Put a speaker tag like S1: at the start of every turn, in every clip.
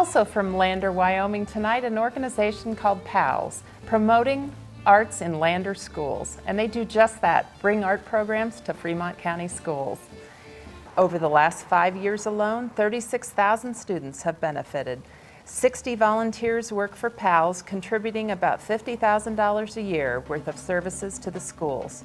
S1: Also from Lander, Wyoming tonight, an organization called PALS, Promoting Arts in Lander Schools. And they do just that, bring art programs to Fremont County schools. Over the last 5 years alone, 36,000 students have benefited. 60 volunteers work for PALS, contributing about $50,000 a year worth of services to the schools.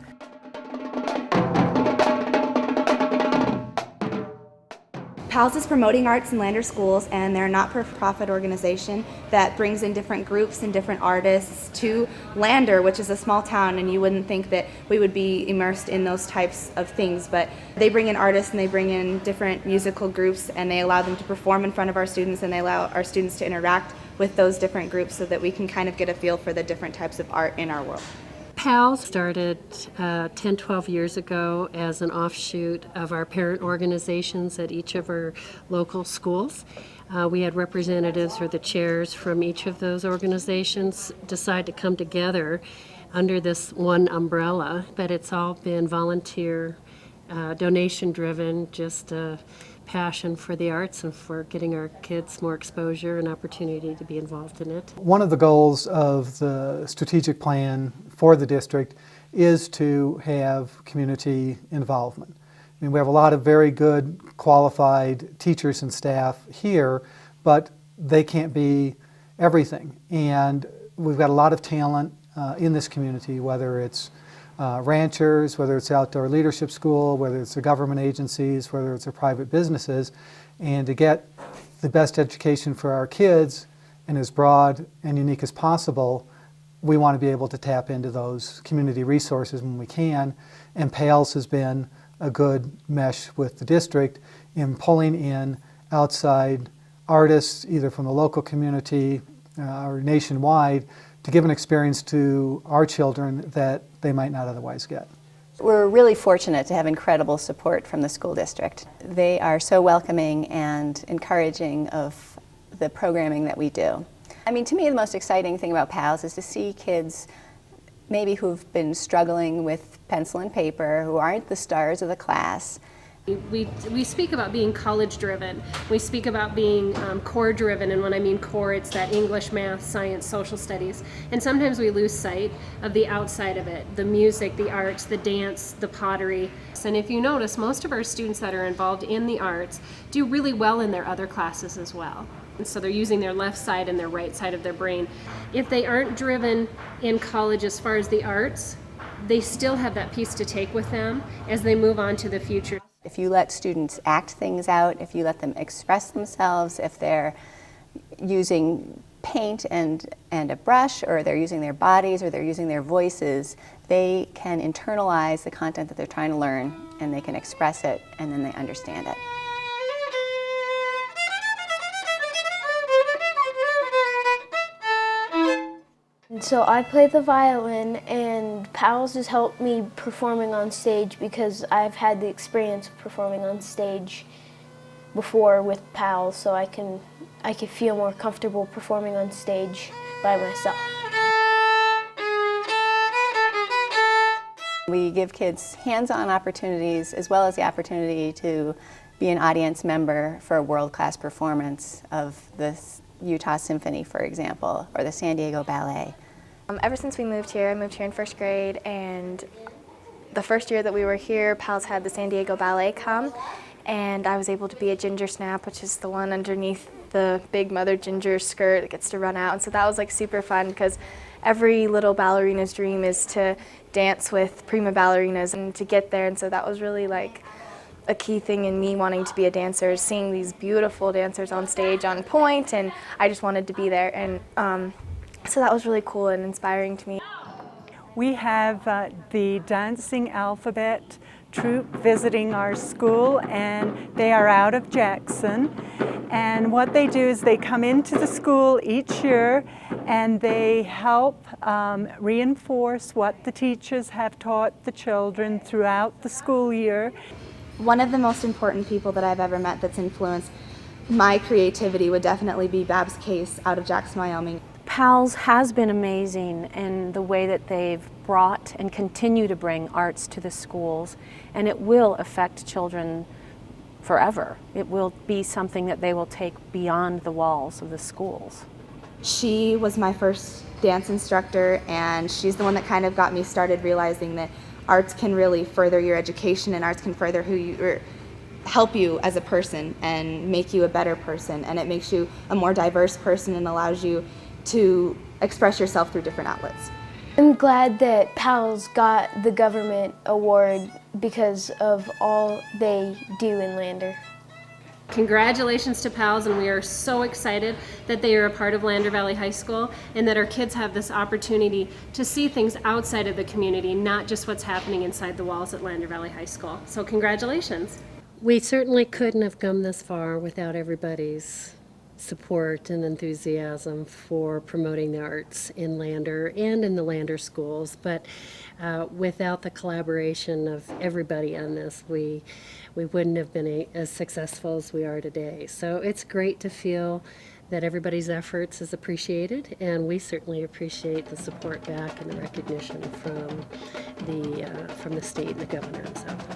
S2: PALS is Promoting Arts in Lander Schools, and they're a not-for-profit organization that brings in different groups and different artists to Lander, which is a small town, and you wouldn't think that we would be immersed in those types of things, but they bring in artists and they bring in different musical groups, and they allow them to perform in front of our students, and they allow our students to interact with those different groups so that we can kind of get a feel for the different types of art in our world.
S3: PALS started 10-12 years ago as an offshoot of our parent organizations at each of our local schools. We had representatives or the chairs from each of those organizations decide to come together under this one umbrella, but it's all been volunteer, donation-driven, just a passion for the arts and for getting our kids more exposure and opportunity to be involved in it.
S4: One of the goals of the strategic plan for the district is to have community involvement. I mean, we have a lot of very good, qualified teachers and staff here, but they can't be everything. And we've got a lot of talent in this community, whether it's ranchers, whether it's outdoor leadership school, whether it's the government agencies, whether it's the private businesses, and to get the best education for our kids and as broad and unique as possible, we want to be able to tap into those community resources when we can, and PALS has been a good mesh with the district in pulling in outside artists, either from the local community or nationwide, to give an experience to our children that they might not otherwise get.
S5: We're really fortunate to have incredible support from the school district. They are so welcoming and encouraging of the programming that we do. I mean, to me, the most exciting thing about PALS is to see kids maybe who've been struggling with pencil and paper, who aren't the stars of the class.
S6: We speak about being college-driven. We speak about being core-driven, and when I mean core, it's that English, math, science, social studies. And sometimes we lose sight of the outside of it, the music, the arts, the dance, the pottery. And if you notice, most of our students that are involved in the arts do really well in their other classes as well. And so they're using their left side and their right side of their brain. If they aren't driven in college as far as the arts, they still have that piece to take with them as they move on to the future.
S5: If you let students act things out, if you let them express themselves, if they're using paint and a brush, or they're using their bodies, or they're using their voices, they can internalize the content that they're trying to learn, and they can express it, and then they understand it.
S7: So I play the violin, and PALS has helped me performing on stage because I've had the experience of performing on stage before with PALS, so I can feel more comfortable performing on stage by myself.
S5: We give kids hands-on opportunities as well as the opportunity to be an audience member for a world-class performance of the Utah Symphony, for example, or the San Diego Ballet.
S8: Ever since we moved here, I moved here in first grade, and the first year that we were here, PALS had the San Diego Ballet come, and I was able to be a ginger snap, which is the one underneath the big mother ginger skirt that gets to run out, and so that was like super fun because every little ballerina's dream is to dance with prima ballerinas and to get there, and so that was really like a key thing in me wanting to be a dancer, seeing these beautiful dancers on stage on point, and I just wanted to be there, and so that was really cool and inspiring to me.
S9: We have the Dancing Alphabet troupe visiting our school, and they are out of Jackson. And what they do is they come into the school each year and they help reinforce what the teachers have taught the children throughout the school year.
S2: One of the most important people that I've ever met that's influenced my creativity would definitely be Babs Case out of Jackson, Wyoming.
S10: PALS has been amazing in the way that they've brought and continue to bring arts to the schools, and it will affect children forever. It will be something that they will take beyond the walls of the schools.
S2: She was my first dance instructor, and she's the one that kind of got me started realizing that arts can really further your education, and arts can further who you or help you as a person and make you a better person, and it makes you a more diverse person and allows you to express yourself through different outlets.
S7: I'm glad that PALS got the government award because of all they do in Lander.
S6: Congratulations to PALS, and we are so excited that they are a part of Lander Valley High School and that our kids have this opportunity to see things outside of the community, not just what's happening inside the walls at Lander Valley High School. So congratulations.
S3: We certainly couldn't have come this far without everybody's support and enthusiasm for promoting the arts in Lander and in the Lander schools. But without the collaboration of everybody on this, we wouldn't have been as successful as we are today. So it's great to feel that everybody's efforts is appreciated, and we certainly appreciate the support back and the recognition from the state and the governor himself.